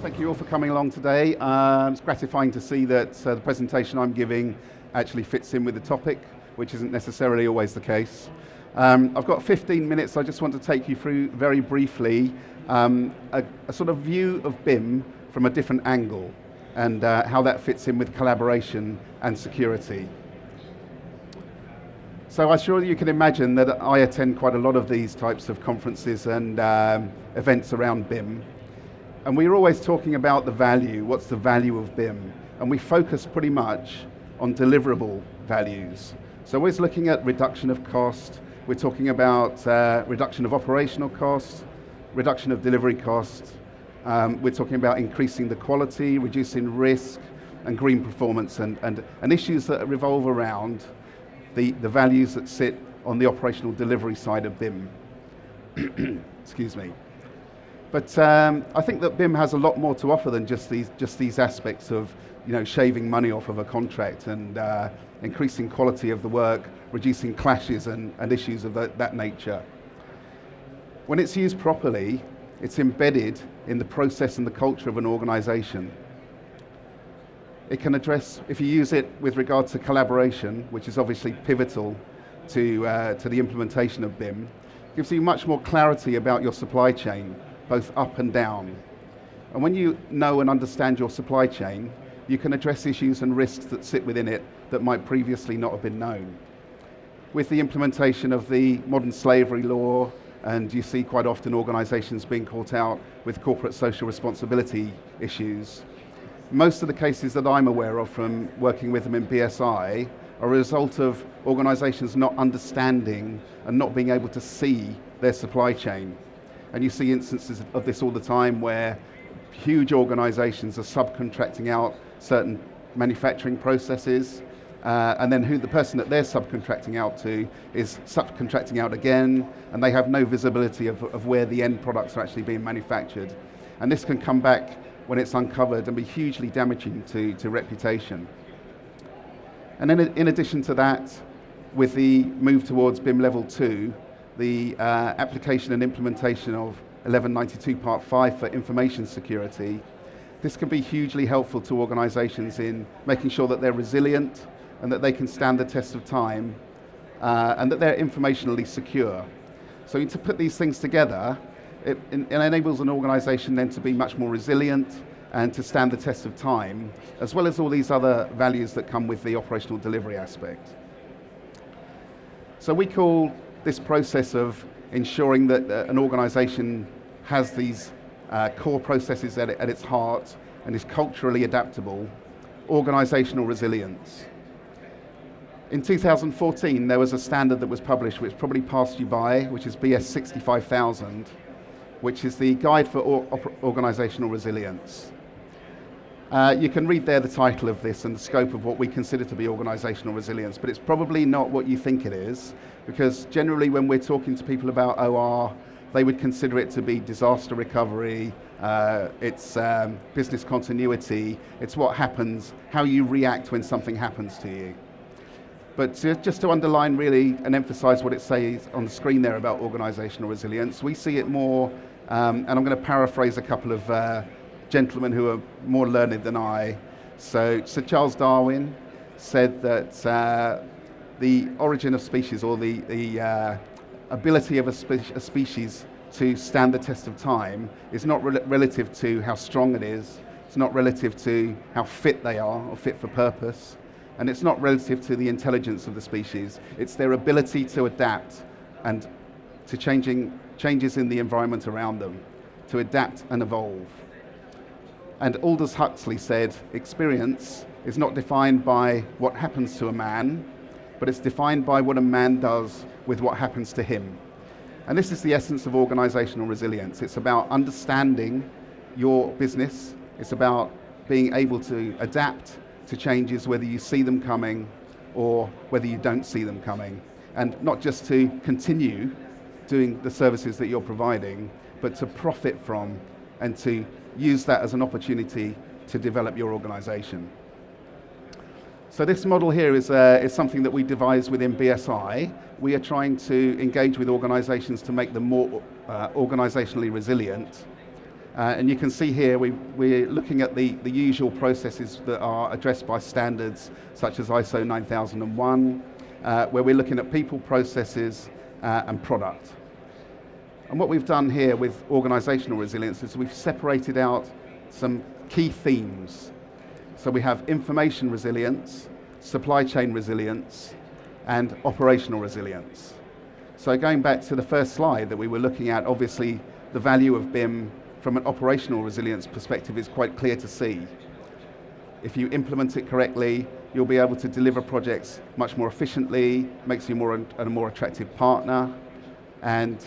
Thank you all for coming along today. It's gratifying to see that the presentation I'm giving actually fits in with the topic, which isn't necessarily always the case. I've got 15 minutes. I just want to take you through very briefly a sort of view of BIM from a different angle and how that fits in with collaboration and security. So I'm sure you can imagine that I attend quite a lot of these types of conferences and events around BIM. And we're always talking about the value, what's the value of BIM? And we focus pretty much on deliverable values. So we're looking at reduction of cost, we're talking about reduction of operational cost, reduction of delivery cost, we're talking about increasing the quality, reducing risk, and green performance, and issues that revolve around the values that sit on the operational delivery side of BIM. Excuse me. But I think that BIM has a lot more to offer than just these aspects of, shaving money off of a contract and increasing quality of the work, reducing clashes and issues of that nature. When it's used properly, it's embedded in the process and the culture of an organization. It can address, if you use it with regard to collaboration, which is obviously pivotal to the implementation of BIM, gives you much more clarity about your supply chain, both up and down. And when you know and understand your supply chain, you can address issues and risks that sit within it that might previously not have been known. With the implementation of the modern slavery law, and you see quite often organizations being caught out with corporate social responsibility issues, most of the cases that I'm aware of from working with them in BSI are a result of organizations not understanding and not being able to see their supply chain. And you see instances of this all the time where huge organizations are subcontracting out certain manufacturing processes, and then the person that they're subcontracting out to is subcontracting out again, and they have no visibility of where the end products are actually being manufactured. And this can come back when it's uncovered and be hugely damaging to reputation. And then in addition to that, with the move towards BIM Level 2, the application and implementation of 1192 Part 5 for information security, this can be hugely helpful to organizations in making sure that they're resilient and that they can stand the test of time and that they're informationally secure. So to put these things together, it enables an organization then to be much more resilient and to stand the test of time, as well as all these other values that come with the operational delivery aspect. So we call this process of ensuring that an organization has these core processes at its heart and is culturally adaptable, organizational resilience. In 2014, there was a standard that was published, which probably passed you by, which is BS 65000, which is the Guide for Organizational Resilience. You can read there the title of this and the scope of what we consider to be organizational resilience, but it's probably not what you think it is, because generally when we're talking to people about OR, they would consider it to be disaster recovery, it's business continuity, it's what happens, how you react when something happens to you. But just to underline really and emphasize what it says on the screen there about organizational resilience, we see it more, and I'm going to paraphrase a couple of gentlemen who are more learned than I. So Sir Charles Darwin said that the origin of species, or the ability of a species to stand the test of time, is not relative to how strong it is, it's not relative to how fit they are or fit for purpose, and it's not relative to the intelligence of the species, it's their ability to adapt and to changes in the environment around them, to adapt and evolve. And Aldous Huxley said, experience is not defined by what happens to a man, but it's defined by what a man does with what happens to him. And this is the essence of organizational resilience. It's about understanding your business. It's about being able to adapt to changes, whether you see them coming or whether you don't see them coming. And not just to continue doing the services that you're providing, but to profit from and to use that as an opportunity to develop your organization. So this model here is something that we devised within BSI. We are trying to engage with organizations to make them more organizationally resilient. And you can see here we're looking at the usual processes that are addressed by standards such as ISO 9001, where we're looking at people, processes, and product. And what we've done here with organisational resilience is we've separated out some key themes. So we have information resilience, supply chain resilience, and operational resilience. So going back to the first slide that we were looking at, obviously the value of BIM from an operational resilience perspective is quite clear to see. If you implement it correctly, you'll be able to deliver projects much more efficiently, makes you a more attractive partner, and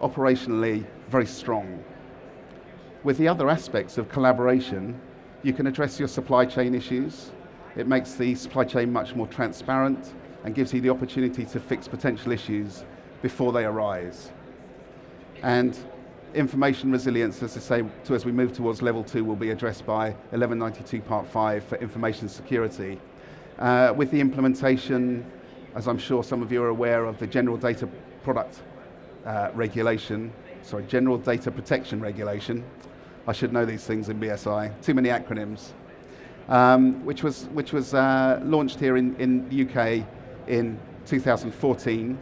operationally very strong. With the other aspects of collaboration, you can address your supply chain issues. It makes the supply chain much more transparent and gives you the opportunity to fix potential issues before they arise. And information resilience, as I say, as we move towards level 2, will be addressed by 1192 Part 5 for information security. With the implementation, as I'm sure some of you are aware of, the General Data General Data Protection Regulation. I should know these things in BSI, too many acronyms. Which was launched here in the UK in 2016,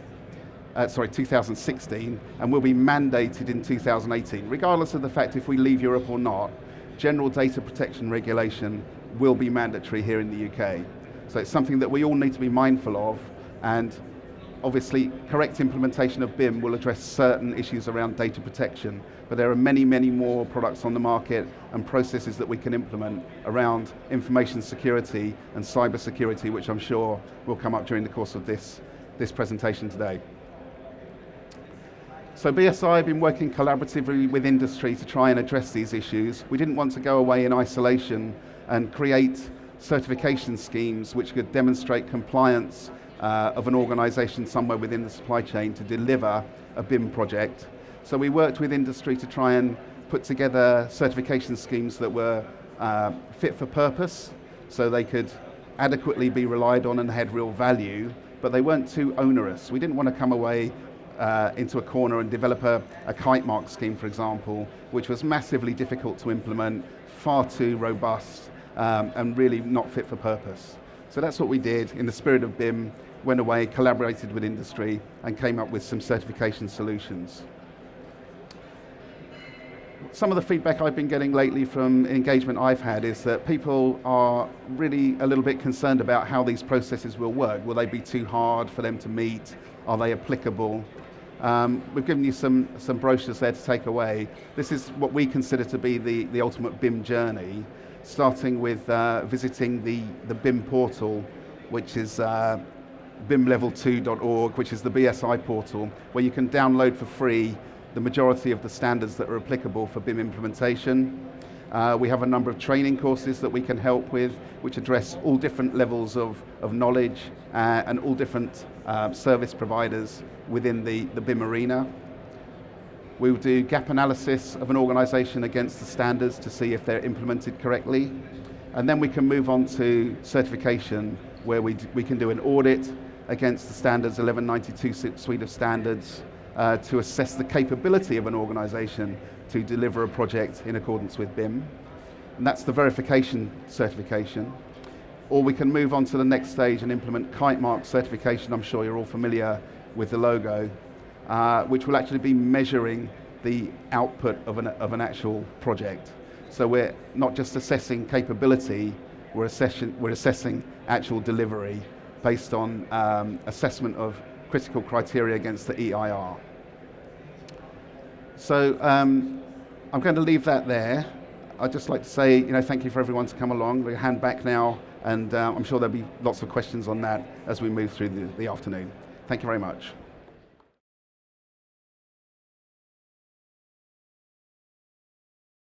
and will be mandated in 2018. Regardless of the fact if we leave Europe or not, General Data Protection Regulation will be mandatory here in the UK. So it's something that we all need to be mindful of, and obviously correct implementation of BIM will address certain issues around data protection, but there are many, many more products on the market and processes that we can implement around information security and cyber security, which I'm sure will come up during the course of this presentation today. So BSI have been working collaboratively with industry to try and address these issues. We didn't want to go away in isolation and create certification schemes which could demonstrate compliance of an organisation somewhere within the supply chain to deliver a BIM project. So we worked with industry to try and put together certification schemes that were fit for purpose, so they could adequately be relied on and had real value, but they weren't too onerous. We didn't want to come away into a corner and develop a kite mark scheme, for example, which was massively difficult to implement, far too robust, and really not fit for purpose. So that's what we did in the spirit of BIM, went away, collaborated with industry, and came up with some certification solutions. Some of the feedback I've been getting lately from engagement I've had is that people are really a little bit concerned about how these processes will work. Will they be too hard for them to meet? Are they applicable? We've given you some brochures there to take away. This is what we consider to be the ultimate BIM journey, starting with visiting the BIM portal, which is bimlevel2.org, which is the BSI portal, where you can download for free the majority of the standards that are applicable for BIM implementation. We have a number of training courses that we can help with, which address all different levels of knowledge and all different service providers within the BIM arena. We will do gap analysis of an organisation against the standards to see if they're implemented correctly. And then we can move on to certification, where we can do an audit against the standards, 1192 suite of standards, to assess the capability of an organisation to deliver a project in accordance with BIM. And that's the verification certification. Or we can move on to the next stage and implement kite mark certification. I'm sure you're all familiar with the logo, which will actually be measuring the output of an actual project. So we're not just assessing capability, we're assessing actual delivery based on assessment of critical criteria against the EIR. So I'm going to leave that there. I'd just like to say, thank you for everyone to come along. We'll hand back now, and I'm sure there'll be lots of questions on that as we move through the afternoon. Thank you very much.